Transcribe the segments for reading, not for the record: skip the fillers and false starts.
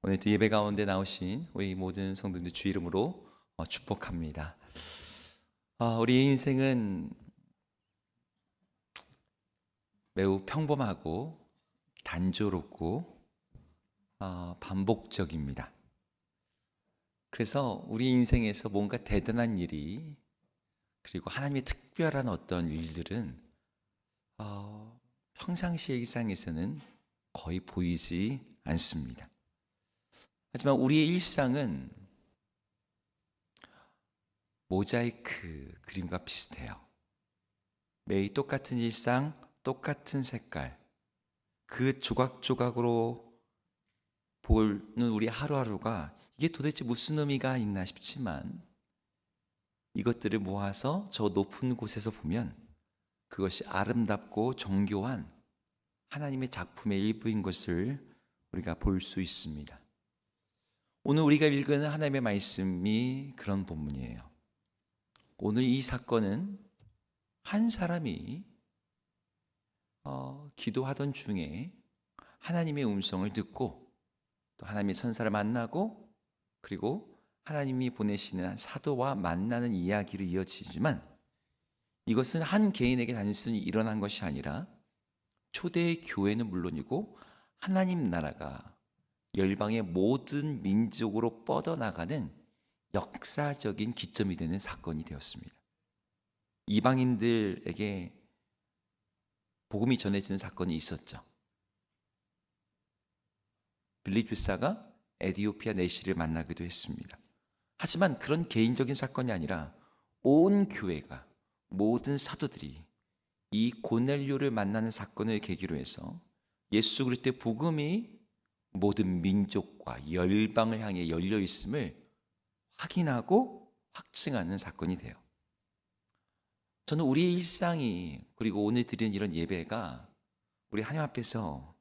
오늘도 예배 가운데 나오신 우리 모든 성도들 주 이름으로 축복합니다. 우리 인생은 매우 평범하고 단조롭고 반복적입니다. 그래서 우리 인생에서 뭔가 대단한 일이 그리고 하나님의 특별한 어떤 일들은 평상시 일상에서는 거의 보이지 않습니다. 하지만 우리의 일상은 모자이크 그림과 비슷해요. 매일 똑같은 일상, 똑같은 색깔, 그 조각조각으로 보는 우리 하루하루가 이게 도대체 무슨 의미가 있나 싶지만 이것들을 모아서 저 높은 곳에서 보면 그것이 아름답고 정교한 하나님의 작품의 일부인 것을 우리가 볼 수 있습니다. 오늘 우리가 읽은 하나님의 말씀이 그런 본문이에요. 오늘 이 사건은 한 사람이 기도하던 중에 하나님의 음성을 듣고 또 하나님의 천사를 만나고 그리고 하나님이 보내시는 사도와 만나는 이야기로 이어지지만 이것은 한 개인에게 단순히 일어난 것이 아니라 초대 교회는 물론이고 하나님 나라가 열방의 모든 민족으로 뻗어나가는 역사적인 기점이 되는 사건이 되었습니다. 이방인들에게 복음이 전해지는 사건이 있었죠. 빌립보사가 에디오피아 내시를 만나기도 했습니다. 하지만 그런 개인적인 사건이 아니라 온 교회가 모든 사도들이 이 고넬료를 만나는 사건을 계기로 해서 예수 그리스도의 복음이 모든 민족과 열방을 향해 열려 있음을 확인하고 확증하는 사건이 돼요. 저는 우리의 일상이 그리고 오늘 드리는 이런 예배가 우리 하나님 앞에서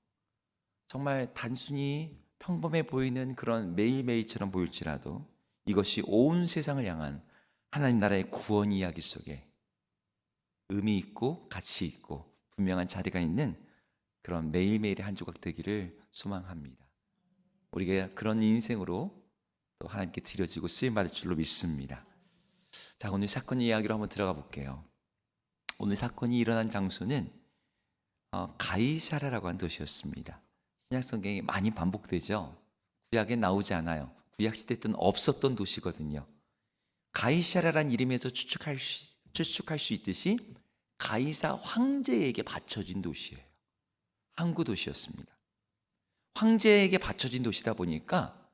정말 단순히 평범해 보이는 그런 매일매일처럼 보일지라도 이것이 온 세상을 향한 하나님 나라의 구원 이야기 속에 의미 있고 가치 있고 분명한 자리가 있는 그런 매일매일의 한 조각 되기를 소망합니다. 우리가 그런 인생으로 또 하나님께 드려지고 쓰임받을 줄로 믿습니다. 자, 오늘 사건 이야기로 한번 들어가 볼게요. 오늘 사건이 일어난 장소는 가이사랴라고 하는 도시였습니다. 신약 성경에 많이 반복되죠. 구약에 나오지 않아요. 구약 시대 때는 없었던 도시거든요. 가이사랴라는 이름에서 추측할 수 있듯이 가이사 황제에게 바쳐진 도시예요. 항구 도시였습니다. 황제에게 바쳐진 도시다 보니까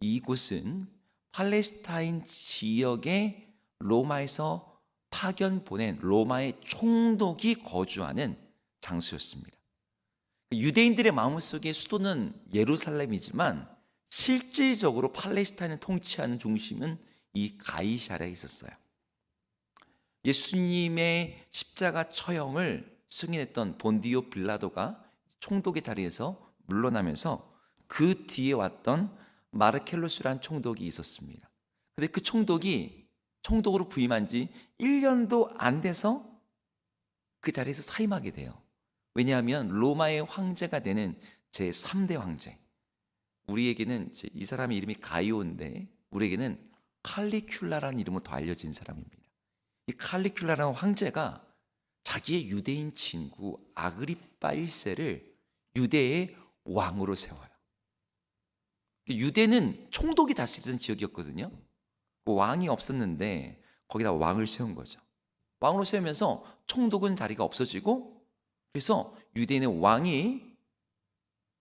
이곳은 팔레스타인 지역에 로마에서 파견 보낸 로마의 총독이 거주하는 장소였습니다. 유대인들의 마음속에 수도는 예루살렘이지만 실질적으로 팔레스타인을 통치하는 중심은 이 가이사랴에 있었어요. 예수님의 십자가 처형을 승인했던 본디오 빌라도가 총독의 자리에서 물러나면서 그 뒤에 왔던 마르켈루스라는 총독이 있었습니다. 근데 그 총독이 총독으로 부임한 지 1년도 안 돼서 그 자리에서 사임하게 돼요. 왜냐하면 로마의 황제가 되는 제3대 황제, 우리에게는 이 사람의 이름이 가이오인데 우리에게는 칼리큘라라는 이름으로 더 알려진 사람입니다. 이 칼리큘라라는 황제가 자기의 유대인 친구 아그리빠 1세를 유대의 왕으로 세워요. 유대는 총독이 다스리던 지역이었거든요. 왕이 없었는데 거기다 왕을 세운 거죠. 왕으로 세우면서 총독은 자리가 없어지고 그래서 유대인의 왕이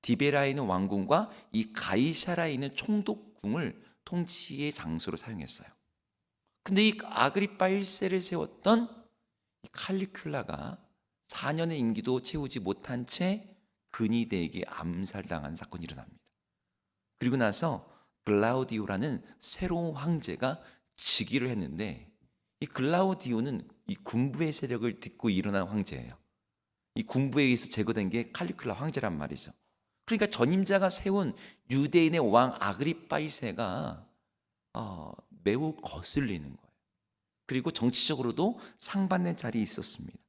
디베라에 있는 왕궁과 이 가이사라에 있는 총독궁을 통치의 장소로 사용했어요. 근데 이 아그리빠 1세를 세웠던 이 칼리큘라가 4년의 임기도 채우지 못한 채 근위대에게 암살당한 사건이 일어납니다. 그리고 나서 글라우디오라는 새로운 황제가 즉위를 했는데 이 글라우디오는 이 군부의 세력을 딛고 일어난 황제예요. 이 군부에 의해서 제거된 게 칼리큘라 황제란 말이죠. 그러니까 전임자가 세운 유대인의 왕 아그리빠 2세가 매우 거슬리는 거예요. 그리고 정치적으로도 상반된 자리에 있었습니다.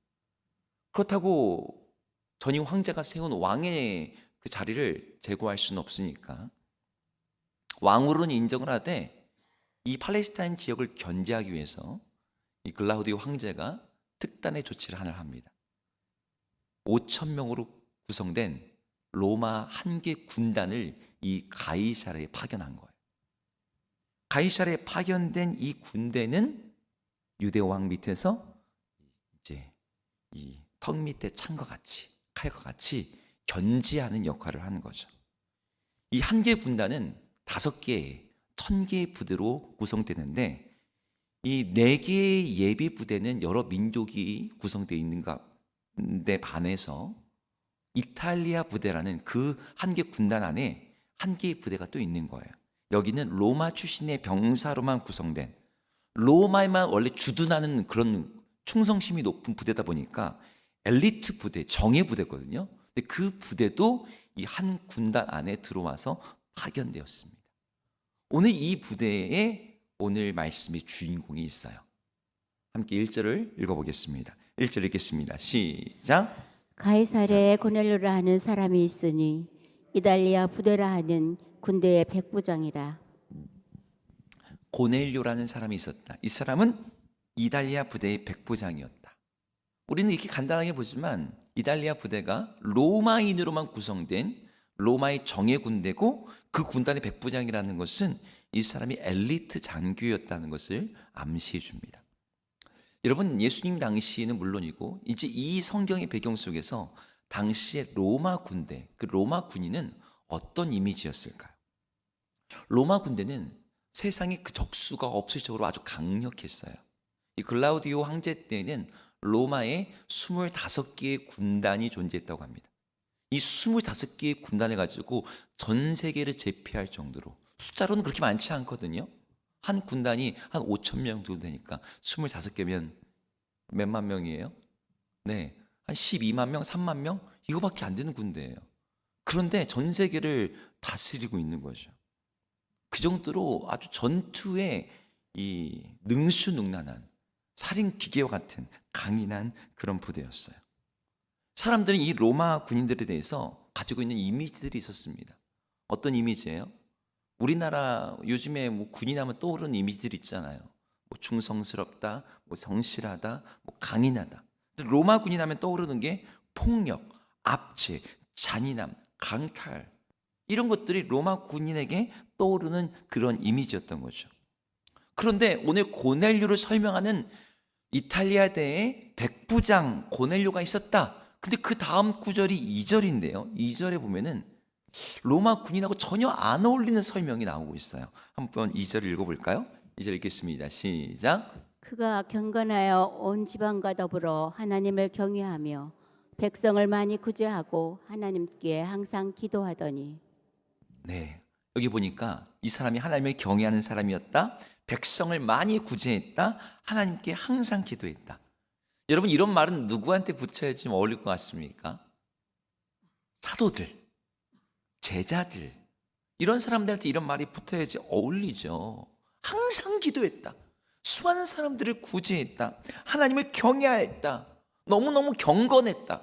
그렇다고 전임 황제가 세운 왕의 그 자리를 제거할 수는 없으니까 왕으로는 인정을 하되 이 팔레스타인 지역을 견제하기 위해서 이 글라우디오 황제가 특단의 조치를 하나 합니다. 5천 명으로 구성된 로마 한 개 군단을 이 가이사랴에 파견한 거예요. 가이사랴에 파견된 이 군대는 유대 왕 밑에서 이제 이 턱 밑에 창과 같이 칼과 같이 견지하는 역할을 하는 거죠. 이 한 개 군단은 5개의 1,000개의 부대로 구성되는데 이 4개의 예비 부대는 여러 민족이 구성되어 있는데 반해서 이탈리아 부대라는 그 한 개 군단 안에 한 개의 부대가 또 있는 거예요. 여기는 로마 출신의 병사로만 구성된, 로마에만 원래 주둔하는 그런 충성심이 높은 부대다 보니까 엘리트 부대, 정예 부대거든요. 근데 그 부대도 이 한 군단 안에 들어와서 파견되었습니다. 오늘 이 부대에 오늘 말씀의 주인공이 있어요. 함께 1절을 읽어보겠습니다. 1절 읽겠습니다. 시작. 가이사랴에 고넬료라 하는 사람이 있으니 이달리아 부대라 하는 군대의 백부장이라. 고넬료라는 사람이 있었다. 이 사람은 이달리아 부대의 백부장이었다. 우리는 이렇게 간단하게 보지만 이달리아 부대가 로마인으로만 구성된 로마의 정예 군대고 그 군단의 백부장이라는 것은 이 사람이 엘리트 장교였다는 것을 암시해 줍니다. 여러분, 예수님 당시에는 물론이고 이제 이 성경의 배경 속에서 당시의 로마 군대, 그 로마 군인은 어떤 이미지였을까요? 로마 군대는 세상에 그 적수가 없을 정도로 아주 강력했어요. 이 글라우디오 황제 때에는 로마에 25개의 군단이 존재했다고 합니다. 이 25개의 군단을 가지고 전 세계를 제패할 정도로, 숫자로는 그렇게 많지 않거든요. 한 군단이 한 5천 명 정도 되니까 25개면 몇만 명이에요? 네, 한 12만 명, 3만 명? 이거밖에 안 되는 군대예요. 그런데 전 세계를 다스리고 있는 거죠. 그 정도로 아주 전투에 이 능수능란한 살인 기계와 같은 강인한 그런 부대였어요. 사람들은 이 로마 군인들에 대해서 가지고 있는 이미지들이 있었습니다. 어떤 이미지예요? 우리나라 요즘에 뭐 군인하면 떠오르는 이미지들이 있잖아요. 뭐 충성스럽다, 뭐 성실하다, 뭐 강인하다. 로마 군인하면 떠오르는 게 폭력, 압제, 잔인함, 강탈, 이런 것들이 로마 군인에게 떠오르는 그런 이미지였던 거죠. 그런데 오늘 고넬료를 설명하는 이탈리아대의 백부장 고넬료가 있었다. 근데 그 다음 구절이 2절인데요. 2절에 보면은 로마 군인하고 전혀 안 어울리는 설명이 나오고 있어요. 한번 2절 읽어볼까요? 2절 읽겠습니다. 시작. 그가 경건하여 온 지방과 더불어 하나님을 경외하며 백성을 많이 구제하고 하나님께 항상 기도하더니. 네, 여기 보니까 이 사람이 하나님을 경외하는 사람이었다. 백성을 많이 구제했다. 하나님께 항상 기도했다. 여러분, 이런 말은 누구한테 붙여야지 좀 어울릴 것 같습니까? 사도들, 제자들, 이런 사람들한테 이런 말이 붙어야지 어울리죠. 항상 기도했다. 수많은 사람들을 구제했다. 하나님을 경외했다. 너무너무 경건했다.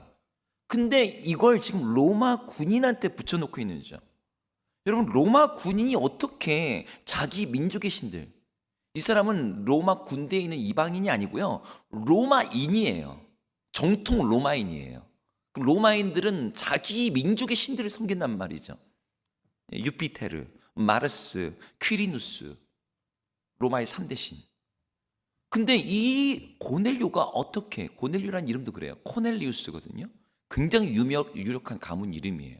근데 이걸 지금 로마 군인한테 붙여놓고 있는 거죠. 여러분, 로마 군인이 어떻게 자기 민족의 신들, 이 사람은 로마 군대에 있는 이방인이 아니고요, 로마인이에요. 정통 로마인이에요. 그럼 로마인들은 자기 민족의 신들을 섬긴단 말이죠. 유피테르, 마르스, 퀴리누스, 로마의 3대 신. 근데 이 고넬료가 어떻게, 고넬료라는 이름도 그래요. 코넬리우스거든요. 굉장히 유력한 가문 이름이에요.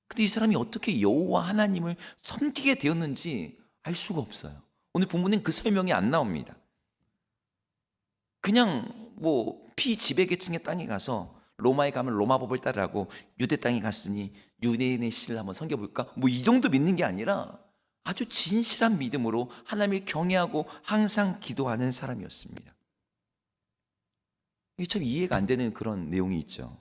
근데 이 사람이 어떻게 여호와 하나님을 섬기게 되었는지 알 수가 없어요. 오늘 본문엔 그 설명이 안 나옵니다. 그냥 뭐 피지배계층의 땅에 가서 로마에 가면 로마 법을 따르라고 유대 땅에 갔으니 유대인의 신을 한번 섬겨볼까? 뭐 이 정도 믿는 게 아니라 아주 진실한 믿음으로 하나님을 경외하고 항상 기도하는 사람이었습니다. 이게 참 이해가 안 되는 그런 내용이 있죠.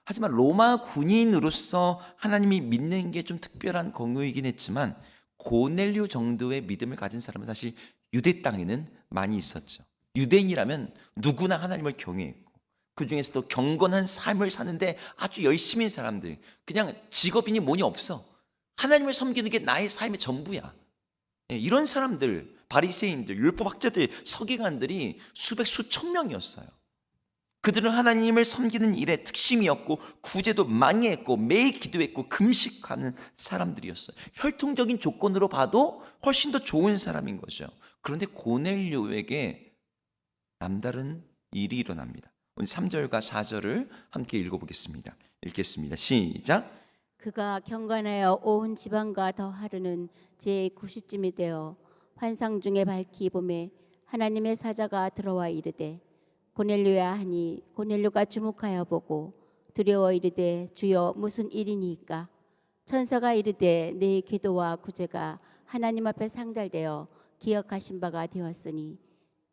하지만 로마 군인으로서 하나님이 믿는 게 좀 특별한 경우이긴 했지만 고넬료 정도의 믿음을 가진 사람은 사실 유대 땅에는 많이 있었죠. 유대인이라면 누구나 하나님을 경외했고 그 중에서도 경건한 삶을 사는데 아주 열심히 사람들, 그냥 직업이니 뭐니 없어. 하나님을 섬기는 게 나의 삶의 전부야. 예, 이런 사람들, 바리새인들, 율법학자들, 서기관들이 수백 수천 명이었어요. 그들은 하나님을 섬기는 일에 특심이었고 구제도 많이 했고 매일 기도했고 금식하는 사람들이었어요. 혈통적인 조건으로 봐도 훨씬 더 좋은 사람인 거죠. 그런데 고넬료에게 남다른 일이 일어납니다. 오늘 3절과 4절을 함께 읽어보겠습니다. 읽겠습니다. 시작. 그가 경건하여 온 지방과 더 하루는 제9시쯤이 되어 환상 중에 밝히 보매 하나님의 사자가 들어와 이르되 고넬료야 하니 고넬료가 주목하여 보고 두려워 이르되 주여 무슨 일이니까 천사가 이르되 내 기도와 구제가 하나님 앞에 상달되어 기억하신 바가 되었으니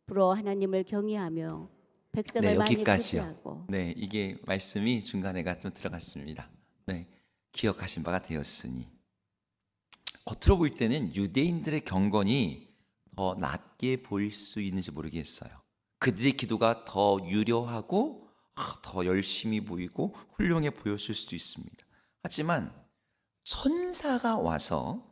부러 하나님을 경외하며 백성을 네, 많이 여기까지요. 구제하고. 네, 이게 말씀이 중간에가 좀 들어갔습니다. 네, 기억하신 바가 되었으니. 겉으로 볼 때는 유대인들의 경건이 더 낮게 보일 수 있는지 모르겠어요. 그들의 기도가 더 유려하고 더 열심히 보이고 훌륭해 보였을 수도 있습니다. 하지만 천사가 와서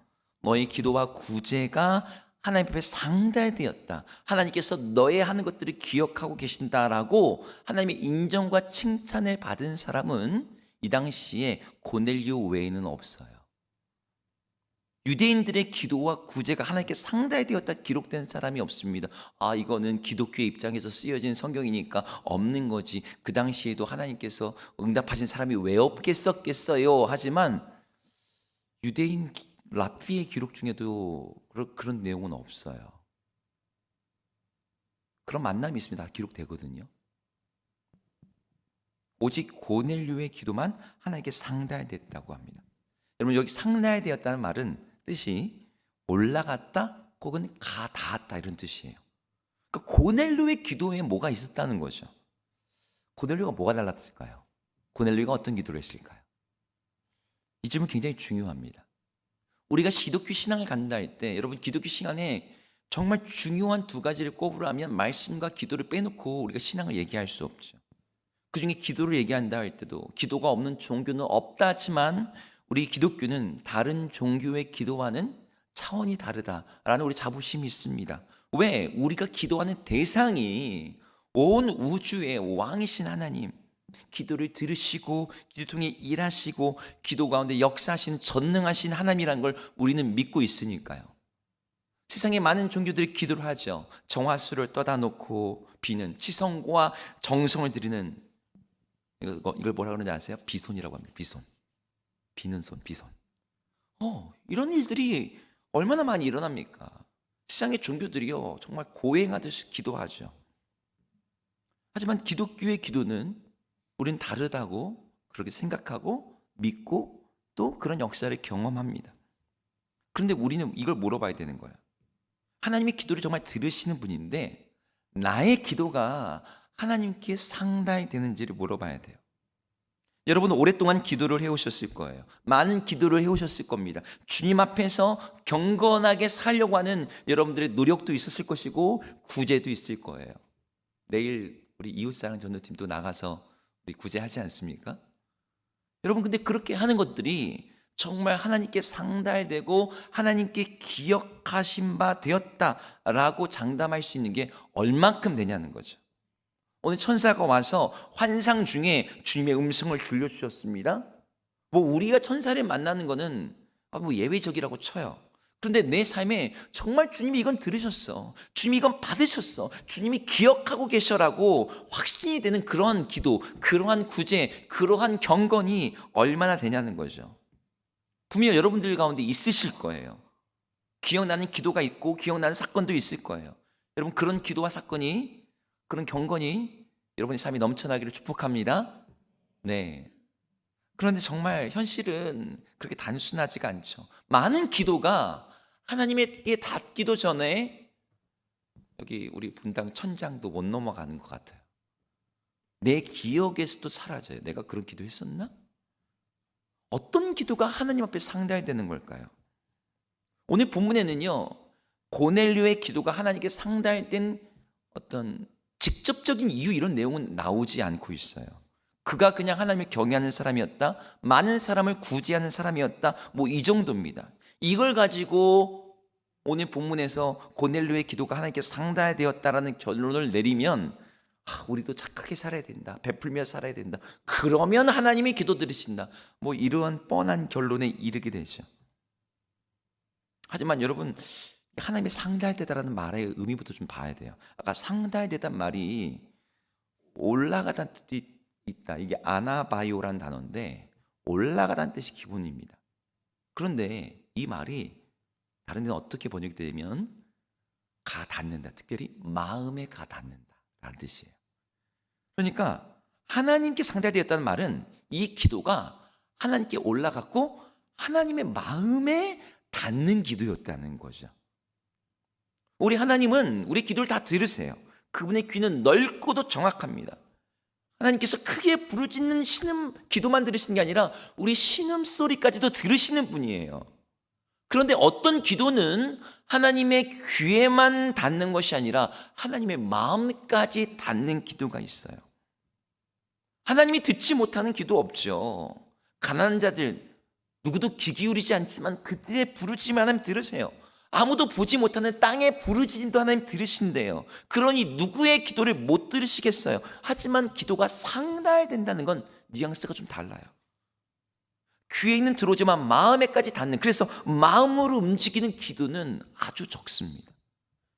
너의 기도와 구제가 하나님 앞에 상달되었다. 하나님께서 너의 하는 것들을 기억하고 계신다라고 하나님의 인정과 칭찬을 받은 사람은 이 당시에 고넬료 외에는 없어요. 유대인들의 기도와 구제가 하나님께 상달되었다 기록된 사람이 없습니다. 이거는 기독교의 입장에서 쓰여진 성경이니까 없는 거지. 그 당시에도 하나님께서 응답하신 사람이 왜 없겠었겠어요. 하지만 유대인 랍비의 기록 중에도 그런 내용은 없어요. 그런 만남이 있습니다. 기록되거든요. 오직 고넬료의 기도만 하나님께 상달됐다고 합니다. 여러분, 여기 상달되었다는 말은 뜻이 올라갔다 혹은 닿았다 이런 뜻이에요. 그러니까 고넬료의 기도에 뭐가 있었다는 거죠. 고넬료가 뭐가 달랐을까요? 고넬료가 어떤 기도를 했을까요? 이 점은 굉장히 중요합니다. 우리가 기독교 신앙을 갖는다 할 때 여러분, 기독교 신앙에 정말 중요한 두 가지를 꼽으라면 말씀과 기도를 빼놓고 우리가 신앙을 얘기할 수 없죠. 그중에 기도를 얘기한다 할 때도 기도가 없는 종교는 없다 하지만 우리 기독교는 다른 종교의 기도와는 차원이 다르다라는 우리 자부심이 있습니다. 왜? 우리가 기도하는 대상이 온 우주의 왕이신 하나님, 기도를 들으시고 기도 통해 일하시고 기도 가운데 역사하시는 전능하신 하나님이라는 걸 우리는 믿고 있으니까요. 세상에 많은 종교들이 기도를 하죠. 정화수를 떠다 놓고 비는 치성과 정성을 드리는 이걸 뭐라 그러는지 아세요? 비손이라고 합니다. 비손. 비는 손, 비손. 이런 일들이 얼마나 많이 일어납니까? 세상의 종교들이요, 정말 고행하듯이 기도하죠. 하지만 기독교의 기도는 우리는 다르다고 그렇게 생각하고 믿고 또 그런 역사를 경험합니다. 그런데 우리는 이걸 물어봐야 되는 거예요. 하나님의 기도를 정말 들으시는 분인데 나의 기도가 하나님께 상달되는지를 물어봐야 돼요. 여러분은 오랫동안 기도를 해오셨을 거예요. 많은 기도를 해오셨을 겁니다. 주님 앞에서 경건하게 살려고 하는 여러분들의 노력도 있었을 것이고 구제도 있을 거예요. 내일 우리 이웃사랑 전도팀도 나가서 우리 구제하지 않습니까? 여러분, 근데 그렇게 하는 것들이 정말 하나님께 상달되고 하나님께 기억하신 바 되었다라고 장담할 수 있는 게 얼만큼 되냐는 거죠. 오늘 천사가 와서 환상 중에 주님의 음성을 들려주셨습니다. 우리가 천사를 만나는 거는 예외적이라고 쳐요. 그런데 내 삶에 정말 주님이 이건 들으셨어, 주님이 이건 받으셨어, 주님이 기억하고 계셔라고 확신이 되는 그러한 기도, 그러한 구제, 그러한 경건이 얼마나 되냐는 거죠. 분명 여러분들 가운데 있으실 거예요. 기억나는 기도가 있고 기억나는 사건도 있을 거예요. 여러분, 그런 기도와 사건이, 그런 경건이 여러분의 삶이 넘쳐나기를 축복합니다. 네. 그런데 정말 현실은 그렇게 단순하지가 않죠. 많은 기도가 하나님에게 닿기도 전에 여기 우리 분당 천장도 못 넘어가는 것 같아요. 내 기억에서도 사라져요. 내가 그런 기도 했었나? 어떤 기도가 하나님 앞에 상달되는 걸까요? 오늘 본문에는요, 고넬료의 기도가 하나님께 상달된 어떤 직접적인 이유, 이런 내용은 나오지 않고 있어요. 그가 그냥 하나님을 경외하는 사람이었다. 많은 사람을 구제하는 사람이었다. 뭐 이 정도입니다. 이걸 가지고 오늘 본문에서 고넬료의 기도가 하나님께 상달되었다라는 결론을 내리면 우리도 착하게 살아야 된다. 베풀며 살아야 된다. 그러면 하나님이 기도 들으신다. 뭐 이러한 뻔한 결론에 이르게 되죠. 하지만 여러분, 하나님의 상달되다라는 말의 의미부터 좀 봐야 돼요. 아까 상달되다는 말이 올라가다는 뜻이 있다. 이게 아나바이오라는 단어인데 올라가다는 뜻이 기본입니다. 그런데 이 말이 다른 데는 어떻게 번역이 되면 가 닿는다. 특별히 마음에 가 닿는다라는 뜻이에요. 그러니까 하나님께 상달되었다는 말은 이 기도가 하나님께 올라갔고 하나님의 마음에 닿는 기도였다는 거죠. 우리 하나님은 우리 기도를 다 들으세요. 그분의 귀는 넓고도 정확합니다. 하나님께서 크게 부르짖는 신음 기도만 들으시는 게 아니라 우리 신음소리까지도 들으시는 분이에요. 그런데 어떤 기도는 하나님의 귀에만 닿는 것이 아니라 하나님의 마음까지 닿는 기도가 있어요. 하나님이 듣지 못하는 기도 없죠. 가난한 자들 누구도 귀 기울이지 않지만 그들의 부르짖음을 하나님 들으세요. 아무도 보지 못하는 땅의 부르짖음도 하나님 들으신대요. 그러니 누구의 기도를 못 들으시겠어요. 하지만 기도가 상달된다는 건 뉘앙스가 좀 달라요. 귀에 있는 들어오지만 마음에까지 닿는, 그래서 마음으로 움직이는 기도는 아주 적습니다.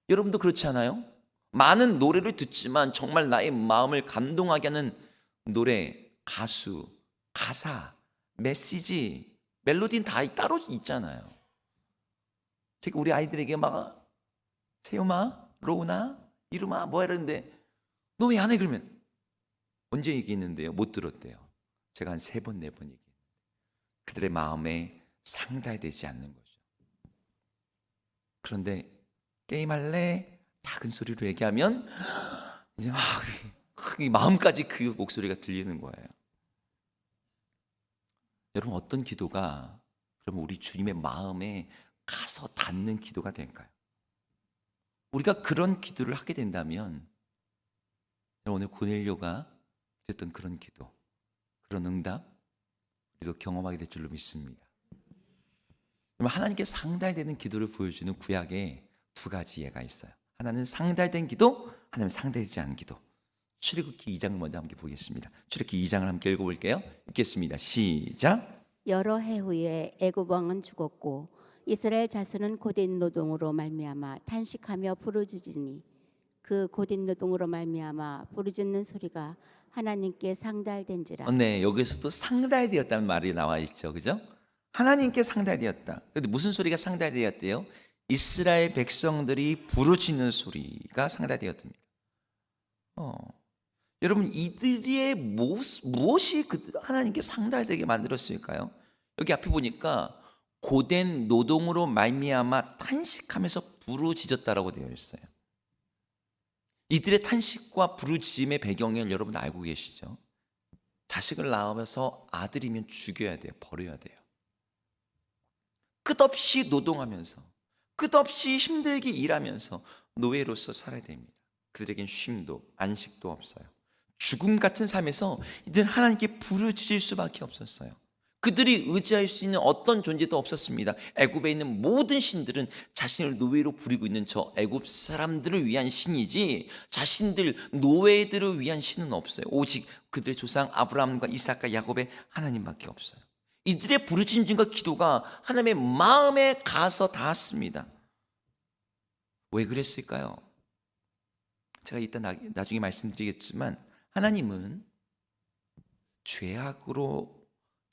여러분도 그렇지 않아요? 많은 노래를 듣지만 정말 나의 마음을 감동하게 하는 노래, 가수, 가사, 메시지, 멜로디는 다 따로 있잖아요. 제가 우리 아이들에게 막 세우마, 로우나, 이루마 뭐 이러는데 너 왜 안 해? 그러면 언제 얘기했는데요? 못 들었대요. 제가 한 3번, 4번 얘기했는데 그들의 마음에 상달되지 않는 거죠. 그런데 게임할래? 작은 소리로 얘기하면 이제 막 이 마음까지 그 목소리가 들리는 거예요. 여러분, 어떤 기도가 그러면 우리 주님의 마음에 가서 닿는 기도가 될까요? 우리가 그런 기도를 하게 된다면 오늘 고넬료가 드렸던 그런 기도, 그런 응답 우리도 경험하게 될 줄로 믿습니다. 그러면 하나님께 상달되는 기도를 보여주는 구약에 2가지 예가 있어요. 하나는 상달된 기도, 하나는 상달되지 않은 기도. 출애굽기 2장 먼저 함께 보겠습니다. 출애굽기 2장을 함께 읽어볼게요. 읽겠습니다. 시작. 여러 해 후에 애굽 왕은 죽었고 이스라엘 자손은 고된 노동으로 말미암아 탄식하며 부르짖으니 그 고된 노동으로 말미암아 부르짖는 소리가 하나님께 상달된지라. 네, 여기서도 상달되었다는 말이 나와 있죠, 그죠? 하나님께 상달되었다. 근데 무슨 소리가 상달되었대요? 이스라엘 백성들이 부르짖는 소리가 상달되었답니다. 여러분, 이들의 무엇이 하나님께 상달되게 만들었을까요? 여기 앞에 보니까 고된 노동으로 말미암아 탄식하면서 부르짖었다라고 되어 있어요. 이들의 탄식과 부르짖음의 배경을 여러분 알고 계시죠? 자식을 낳으면서 아들이면 죽여야 돼요. 버려야 돼요. 끝없이 노동하면서 끝없이 힘들게 일하면서 노예로서 살아야 됩니다. 그들에겐 쉼도 안식도 없어요. 죽음 같은 삶에서 이들은 하나님께 부르짖을 수밖에 없었어요. 그들이 의지할 수 있는 어떤 존재도 없었습니다. 애굽에 있는 모든 신들은 자신을 노예로 부리고 있는 저 애굽 사람들을 위한 신이지 자신들 노예들을 위한 신은 없어요. 오직 그들의 조상 아브라함과 이삭과 야곱의 하나님밖에 없어요. 이들의 부르짖음과 기도가 하나님의 마음에 가서 닿았습니다. 왜 그랬을까요? 제가 이따 나중에 말씀드리겠지만 하나님은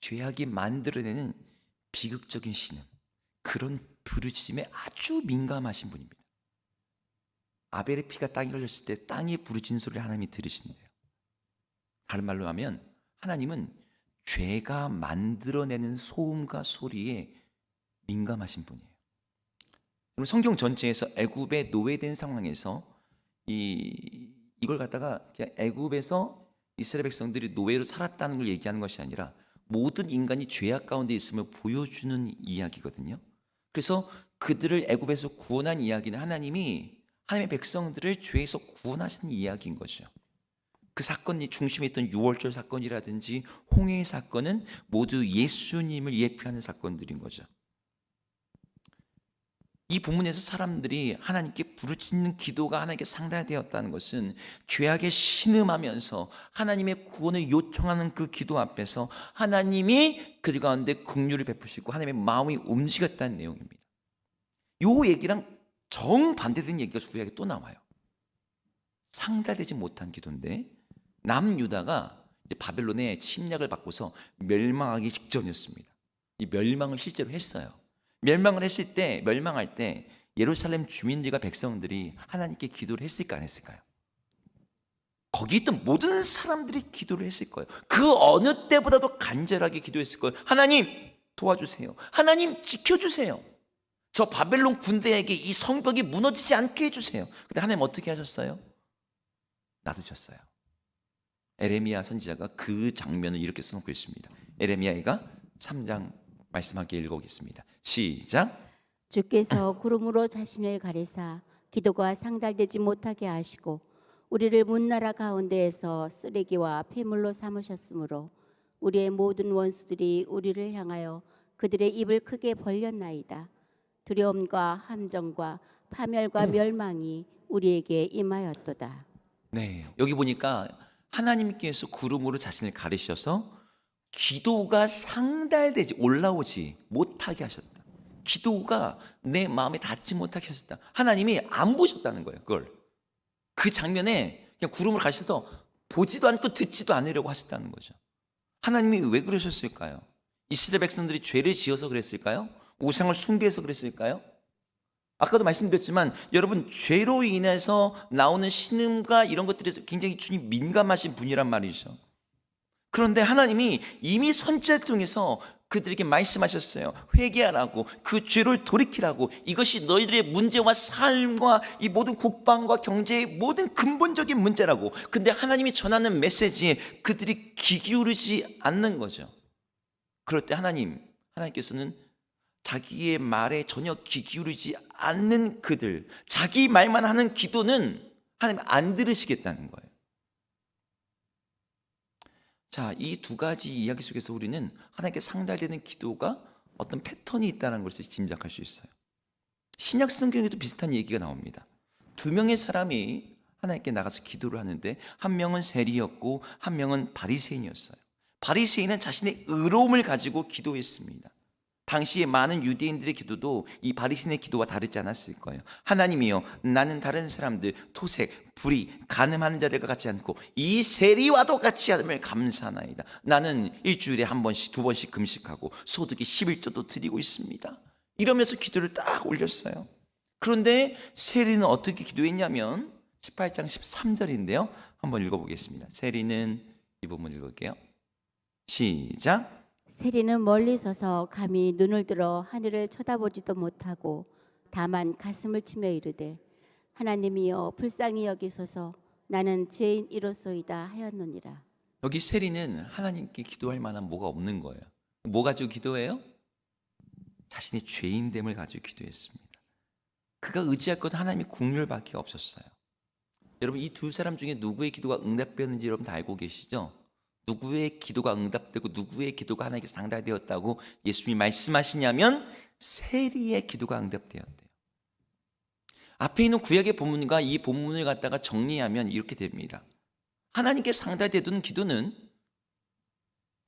죄악이 만들어내는 비극적인 신음, 그런 부르짖음에 아주 민감하신 분입니다. 아벨의 피가 땅에 걸렸을 때 땅이 부르짖는 소리를 하나님이 들으신대요. 다른 말로 하면 하나님은 죄가 만들어내는 소음과 소리에 민감하신 분이에요. 그럼 성경 전체에서 애굽에 노예된 상황에서 이걸 갖다가 그냥 애굽에서 이스라엘 백성들이 노예로 살았다는 걸 얘기하는 것이 아니라 모든 인간이 죄악 가운데 있음을 보여주는 이야기거든요. 그래서 그들을 애굽에서 구원한 이야기는 하나님의 백성들을 죄에서 구원하시는 이야기인 거죠. 그 사건이 중심에 있던 유월절 사건이라든지 홍해의 사건은 모두 예수님을 예표하는 사건들인 거죠. 이 본문에서 사람들이 하나님께 부르짖는 기도가 하나님께 상달되었다는 것은 죄악에 신음하면서 하나님의 구원을 요청하는 그 기도 앞에서 하나님이 그들 가운데 긍휼을 베푸시고 하나님의 마음이 움직였다는 내용입니다. 이 얘기랑 정반대된 얘기가 구약에 또 나와요. 상달되지 못한 기도인데 남유다가 이제 바벨론의 침략을 받고서 멸망하기 직전이었습니다. 이 멸망을 실제로 했어요. 멸망할 때 예루살렘 주민들과 백성들이 하나님께 기도를 했을까 안 했을까요? 거기 있던 모든 사람들이 기도를 했을 거예요. 그 어느 때보다도 간절하게 기도했을 거예요. 하나님 도와주세요. 하나님 지켜주세요. 저 바벨론 군대에게 이 성벽이 무너지지 않게 해주세요. 근데 하나님 어떻게 하셨어요? 놔두셨어요. 에레미야 선지자가 그 장면을 이렇게 써놓고 있습니다. 에레미야가 3장 말씀하게 읽어보겠습니다. 시작. 주께서 구름으로 자신을 가리사 기도가 상달되지 못하게 하시고 우리를 문나라 가운데에서 쓰레기와 폐물로 삼으셨으므로 우리의 모든 원수들이 우리를 향하여 그들의 입을 크게 벌렸나이다. 두려움과 함정과 파멸과 멸망이 우리에게 임하였도다. 네, 여기 보니까 하나님께서 구름으로 자신을 가리셔서 기도가 상달되지 올라오지 못하게 하셨다. 기도가 내 마음에 닿지 못하게 하셨다. 하나님이 안 보셨다는 거예요. 그걸 그 장면에 그냥 구름을 가셔서 보지도 않고 듣지도 않으려고 하셨다는 거죠. 하나님이 왜 그러셨을까요? 이스라엘 백성들이 죄를 지어서 그랬을까요? 우상을 숭배해서 그랬을까요? 아까도 말씀드렸지만 여러분 죄로 인해서 나오는 신음과 이런 것들에 굉장히 주님 민감하신 분이란 말이죠. 그런데 하나님이 이미 선지자를 통해서 그들에게 말씀하셨어요. 회개하라고, 그 죄를 돌이키라고. 이것이 너희들의 문제와 삶과 이 모든 국방과 경제의 모든 근본적인 문제라고. 근데 하나님이 전하는 메시지에 그들이 귀 기울이지 않는 거죠. 그럴 때 하나님께서는 자기의 말에 전혀 귀 기울이지 않는 그들, 자기 말만 하는 기도는 하나님 안 들으시겠다는 거예요. 자, 이 두 가지 이야기 속에서 우리는 하나님께 상달되는 기도가 어떤 패턴이 있다는 것을 짐작할 수 있어요. 신약 성경에도 비슷한 얘기가 나옵니다. 두 명의 사람이 하나님께 나가서 기도를 하는데 한 명은 세리였고 한 명은 바리새인이었어요. 바리새인은 자신의 의로움을 가지고 기도했습니다. 당시에 많은 유대인들의 기도도 이 바리새인의 기도와 다르지 않았을 거예요. 하나님이여, 나는 다른 사람들 토색, 불의, 간음하는 자들과 같지 않고 이 세리와도 같이 하음을 감사하나이다. 나는 일주일에 한 번씩, 두 번씩 금식하고 소득의 11조도 드리고 있습니다. 이러면서 기도를 딱 올렸어요. 그런데 세리는 어떻게 기도했냐면 18장 13절인데요. 한번 읽어보겠습니다. 세리는 이 부분 읽을게요. 시작. 세리는 멀리 서서 감히 눈을 들어 하늘을 쳐다보지도 못하고 다만 가슴을 치며 이르되 하나님이여 불쌍히 여기소서 나는 죄인이로소이다 하였느니라. 여기 세리는 하나님께 기도할 만한 뭐가 없는 거예요. 뭐 가지고 기도해요? 자신의 죄인됨을 가지고 기도했습니다. 그가 의지할 것은 하나님의 긍휼밖에 없었어요. 여러분 이 두 사람 중에 누구의 기도가 응답되었는지 여러분 다 알고 계시죠? 누구의 기도가 응답되고 누구의 기도가 하나님께 상달되었다고 예수님이 말씀하시냐면 세리의 기도가 응답되었대요. 앞에 있는 구약의 본문과 이 본문을 갖다가 정리하면 이렇게 됩니다. 하나님께 상달되던 기도는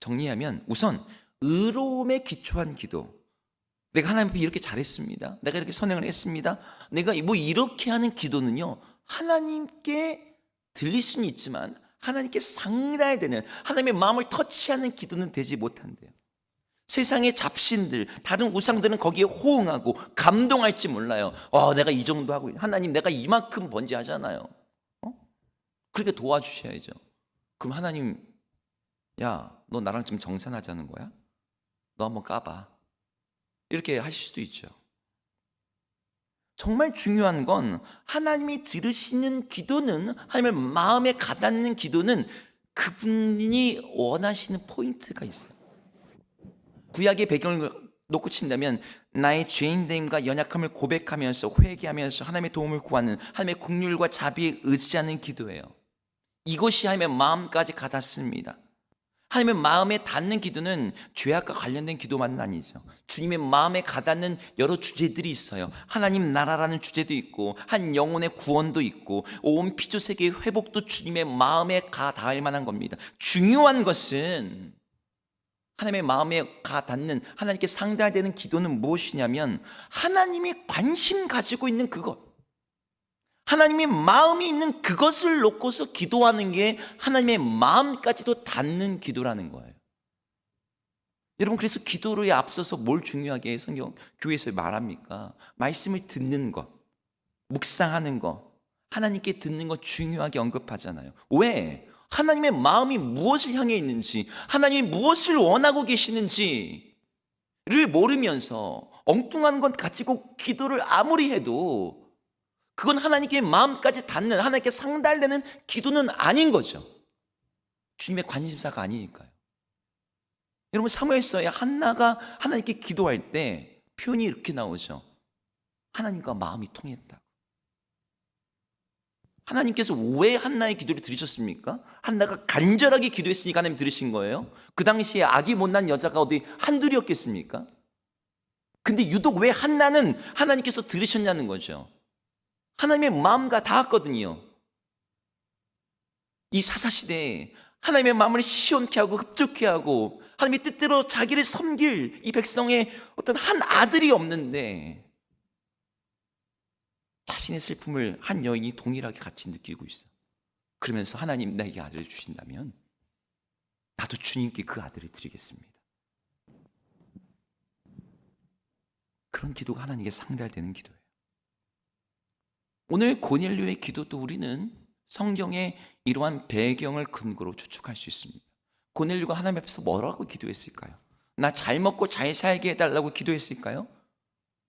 정리하면 우선 의로움에 기초한 기도. 내가 하나님 앞에 이렇게 잘했습니다. 내가 이렇게 선행을 했습니다. 내가 뭐 이렇게 하는 기도는요. 하나님께 들릴 수는 있지만 하나님께 상달되는 하나님의 마음을 터치하는 기도는 되지 못한대요. 세상의 잡신들, 다른 우상들은 거기에 호응하고 감동할지 몰라요. 내가 이 정도 하고 하나님 내가 이만큼 번지 하잖아요. 그렇게 도와주셔야죠. 그럼 하나님, 야, 너 나랑 좀 정산하자는 거야? 너 한번 까봐. 이렇게 하실 수도 있죠. 정말 중요한 건 하나님이 들으시는 기도는, 하나님의 마음에 가닿는 기도는 그분이 원하시는 포인트가 있어요. 구약의 배경을 놓고 친다면 나의 죄인됨과 연약함을 고백하면서 회개하면서 하나님의 도움을 구하는, 하나님의 긍휼과 자비에 의지하는 기도예요. 이것이 하나님의 마음까지 가닿습니다. 하나님의 마음에 닿는 기도는 죄악과 관련된 기도만은 아니죠. 주님의 마음에 가닿는 여러 주제들이 있어요. 하나님 나라라는 주제도 있고, 한 영혼의 구원도 있고, 온 피조 세계의 회복도 주님의 마음에 가닿을 만한 겁니다. 중요한 것은 하나님의 마음에 가닿는, 하나님께 상달되는 기도는 무엇이냐면 하나님이 관심 가지고 있는 그것, 하나님의 마음이 있는 그것을 놓고서 기도하는 게 하나님의 마음까지도 닿는 기도라는 거예요. 여러분, 그래서 기도에 앞서서 뭘 중요하게 성경 교회에서 말합니까? 말씀을 듣는 것, 묵상하는 것, 하나님께 듣는 것 중요하게 언급하잖아요. 왜? 하나님의 마음이 무엇을 향해 있는지, 하나님이 무엇을 원하고 계시는지를 모르면서 엉뚱한 것 가지고 기도를 아무리 해도 그건 하나님께 마음까지 닿는, 하나님께 상달되는 기도는 아닌 거죠. 주님의 관심사가 아니니까요. 여러분, 사무엘서에 한나가 하나님께 기도할 때 표현이 이렇게 나오죠. 하나님과 마음이 통했다. 하나님께서 왜 한나의 기도를 들으셨습니까? 한나가 간절하게 기도했으니까 하나님 들으신 거예요. 그 당시에 악이 못난 여자가 어디 한둘이었겠습니까? 근데 유독 왜 한나는 하나님께서 들으셨냐는 거죠. 하나님의 마음과 닿았거든요. 이 사사시대에 하나님의 마음을 시원케 하고 흡족케 하고 하나님의 뜻대로 자기를 섬길 이 백성의 어떤 한 아들이 없는데 자신의 슬픔을 한 여인이 동일하게 같이 느끼고 있어. 그러면서 하나님, 나에게 아들을 주신다면 나도 주님께 그 아들을 드리겠습니다. 그런 기도가 하나님께 상달되는 기도예요. 오늘 고넬료의 기도도 우리는 성경의 이러한 배경을 근거로 추측할 수 있습니다. 고넬료가 하나님 앞에서 뭐라고 기도했을까요? 나 잘 먹고 잘 살게 해달라고 기도했을까요?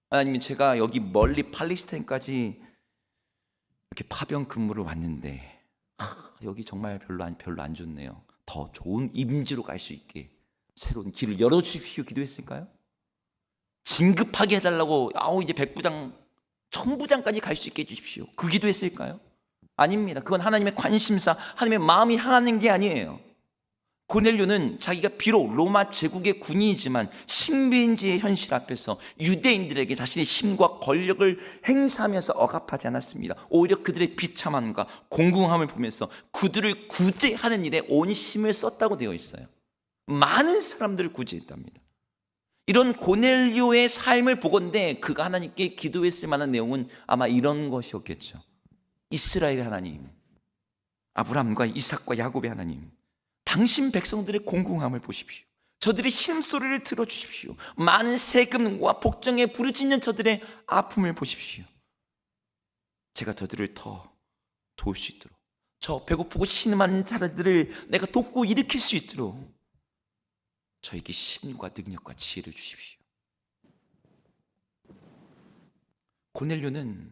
아니면 제가 여기 멀리 팔레스타인까지 이렇게 파병 근무를 왔는데 여기 정말 별로 안 좋네요. 더 좋은 임지로 갈 수 있게 새로운 길을 열어주십시오 기도했을까요? 진급하게 해달라고 이제 백부장 천부장까지 갈 수 있게 해주십시오. 그 기도했을까요? 아닙니다. 그건 하나님의 관심사, 하나님의 마음이 향하는 게 아니에요. 고넬료는 자기가 비록 로마 제국의 군인이지만 식민지의 현실 앞에서 유대인들에게 자신의 힘과 권력을 행사하면서 억압하지 않았습니다. 오히려 그들의 비참함과 공공함을 보면서 그들을 구제하는 일에 온 힘을 썼다고 되어 있어요. 많은 사람들을 구제했답니다. 이런 고넬료의 삶을 보건대 그가 하나님께 기도했을 만한 내용은 아마 이런 것이었겠죠. 이스라엘의 하나님, 아브라함과 이삭과 야곱의 하나님, 당신 백성들의 공공함을 보십시오. 저들의 신음소리를 들어주십시오. 많은 세금과 복정에 부르짖는 저들의 아픔을 보십시오. 제가 저들을 더 도울 수 있도록, 저 배고프고 신음하는 자들을 내가 돕고 일으킬 수 있도록 저에게 힘과 능력과 지혜를 주십시오. 고넬료는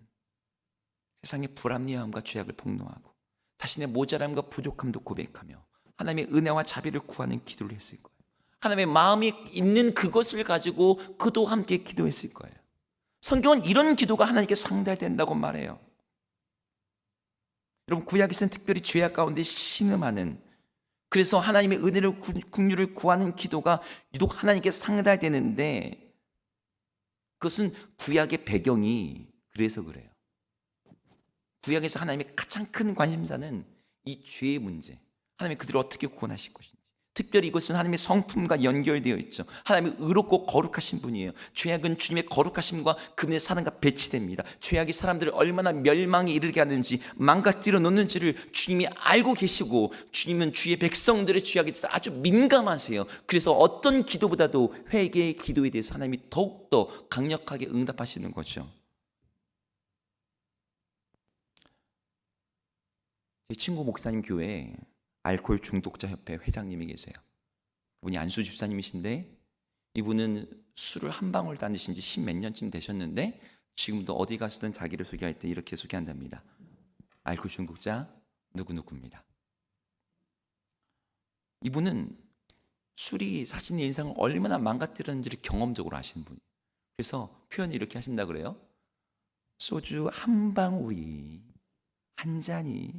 세상의 불합리함과 죄악을 폭로하고 자신의 모자람과 부족함도 고백하며 하나님의 은혜와 자비를 구하는 기도를 했을 거예요. 하나님의 마음이 있는 그것을 가지고 그도 함께 기도했을 거예요. 성경은 이런 기도가 하나님께 상달된다고 말해요. 여러분, 구약에서는 특별히 죄악 가운데 신음하는, 그래서 하나님의 은혜를 긍휼을 구하는 기도가 유독 하나님께 상달되는데 그것은 구약의 배경이 그래서 그래요. 구약에서 하나님의 가장 큰 관심사는 이 죄의 문제, 하나님이 그들을 어떻게 구원하실 것인지, 특별히 이것은 하나님의 성품과 연결되어 있죠. 하나님이 의롭고 거룩하신 분이에요. 죄악은 주님의 거룩하심과 그분의 사랑과 배치됩니다. 죄악이 사람들을 얼마나 멸망에 이르게 하는지, 망가뜨려 놓는지를 주님이 알고 계시고, 주님은 주의 백성들의 죄악에 대해서 아주 민감하세요. 그래서 어떤 기도보다도 회개의 기도에 대해서 하나님이 더욱더 강력하게 응답하시는 거죠. 제 친구 목사님 교회에 알코올 중독자 협회 회장님이 계세요. 그분이 안수 집사님이신데 이분은 술을 한 방울도 안 드신 지 10몇 년쯤 되셨는데 지금도 어디 가시든 자기를 소개할 때 이렇게 소개한답니다. 알코올 중독자 누구누구입니다. 이분은 술이 자신의 인생을 얼마나 망가뜨렸는지를 경험적으로 아시는 분이에요. 그래서 표현을 이렇게 하신다 그래요. 소주 한 방울이, 한 잔이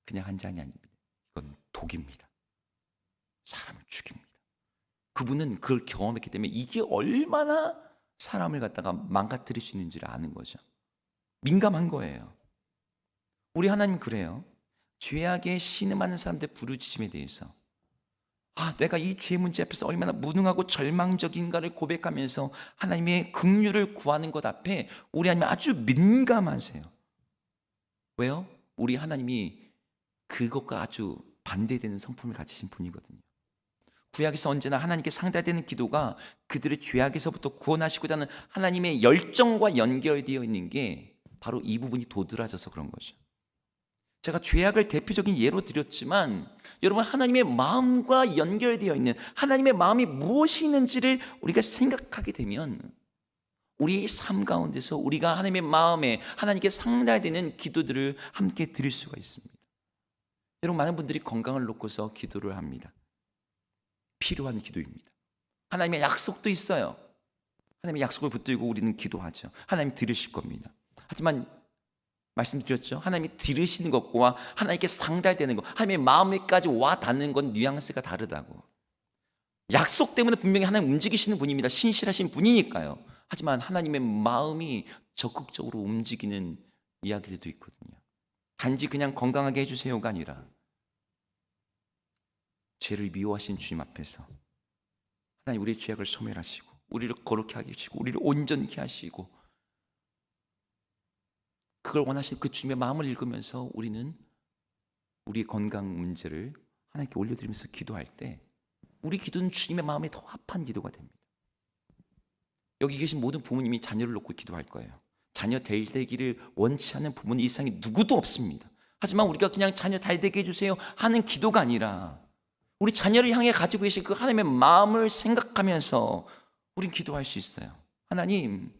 그냥 한 잔이 아닙니다. 이건 독입니다. 사람을 죽입니다. 그분은 그걸 경험했기 때문에 이게 얼마나 사람을 갖다가 망가뜨릴 수 있는지를 아는 거죠. 민감한 거예요. 우리 하나님 그래요. 죄악에 신음하는 사람들의 부르짖음에 대해서 내가 이 죄 문제 앞에서 얼마나 무능하고 절망적인가를 고백하면서 하나님의 긍휼을 구하는 것 앞에 우리 하나님 아주 민감하세요. 왜요? 우리 하나님이 그것과 아주 반대되는 성품을 가지신 분이거든요. 구약에서 언제나 하나님께 상달되는 기도가 그들의 죄악에서부터 구원하시고자 하는 하나님의 열정과 연결되어 있는 게 바로 이 부분이 도드라져서 그런 거죠. 제가 죄악을 대표적인 예로 드렸지만 여러분, 하나님의 마음과 연결되어 있는 하나님의 마음이 무엇이 있는지를 우리가 생각하게 되면 우리 삶 가운데서 우리가 하나님의 마음에 하나님께 상달되는 기도들을 함께 드릴 수가 있습니다. 여러분, 많은 분들이 건강을 놓고서 기도를 합니다. 필요한 기도입니다. 하나님의 약속도 있어요. 하나님의 약속을 붙들고 우리는 기도하죠. 하나님 들으실 겁니다. 하지만 말씀드렸죠. 하나님이 들으시는 것과 하나님께 상달되는 것, 하나님의 마음에까지 와 닿는 건 뉘앙스가 다르다고. 약속 때문에 분명히 하나님 움직이시는 분입니다. 신실하신 분이니까요. 하지만 하나님의 마음이 적극적으로 움직이는 이야기들도 있거든요. 단지 그냥 건강하게 해주세요가 아니라 죄를 미워하신 주님 앞에서 하나님 우리의 죄악을 소멸하시고 우리를 거룩히 하게 하시고 우리를 온전케 하시고 그걸 원하시는 그 주님의 마음을 읽으면서 우리는 우리의 건강 문제를 하나님께 올려드리면서 기도할 때 우리 기도는 주님의 마음에 더 합한 기도가 됩니다. 여기 계신 모든 부모님이 자녀를 놓고 기도할 거예요. 자녀 잘 되기를 원치 않는 부모님 이 세상에 누구도 없습니다. 하지만 우리가 그냥 자녀 잘 되게 해주세요 하는 기도가 아니라 우리 자녀를 향해 가지고 계신 그 하나님의 마음을 생각하면서 우린 기도할 수 있어요. 하나님,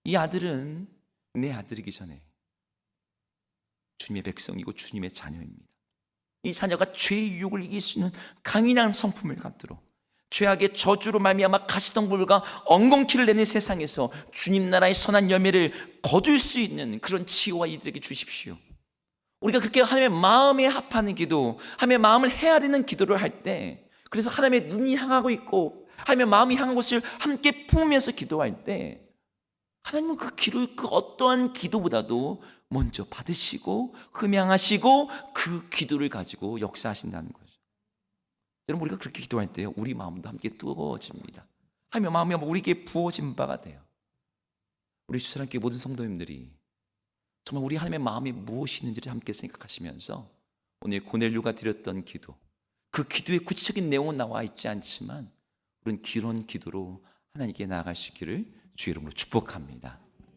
이 아들은 내 아들이기 전에 주님의 백성이고 주님의 자녀입니다. 이 자녀가 죄의 유혹을 이길 수 있는 강인한 성품을 갖도록 죄악의 저주로 말미암아 가시덤불과 엉겅퀴를 내는 세상에서 주님 나라의 선한 열매를 거둘 수 있는 그런 지혜와 이들에게 주십시오. 우리가 그렇게 하나님의 마음에 합하는 기도, 하나님의 마음을 헤아리는 기도를 할 때, 그래서 하나님의 눈이 향하고 있고 하나님의 마음이 향한 곳을 함께 품으면서 기도할 때 하나님은 그 기도를 그 어떠한 기도보다도 먼저 받으시고 흠양하시고 그 기도를 가지고 역사하신다는 거죠. 여러분, 우리가 그렇게 기도할 때요, 우리 마음도 함께 뜨거워집니다. 하나님의 마음이 우리에게 부어진 바가 돼요. 우리 주사랑교회 모든 성도님들이 정말 우리 하나님의 마음이 무엇이 있는지를 함께 생각하시면서 오늘 고넬료가 드렸던 기도, 그 기도의 구체적인 내용은 나와 있지 않지만 그런 기도로 하나님께 나아가시기를 주의 이름으로 축복합니다.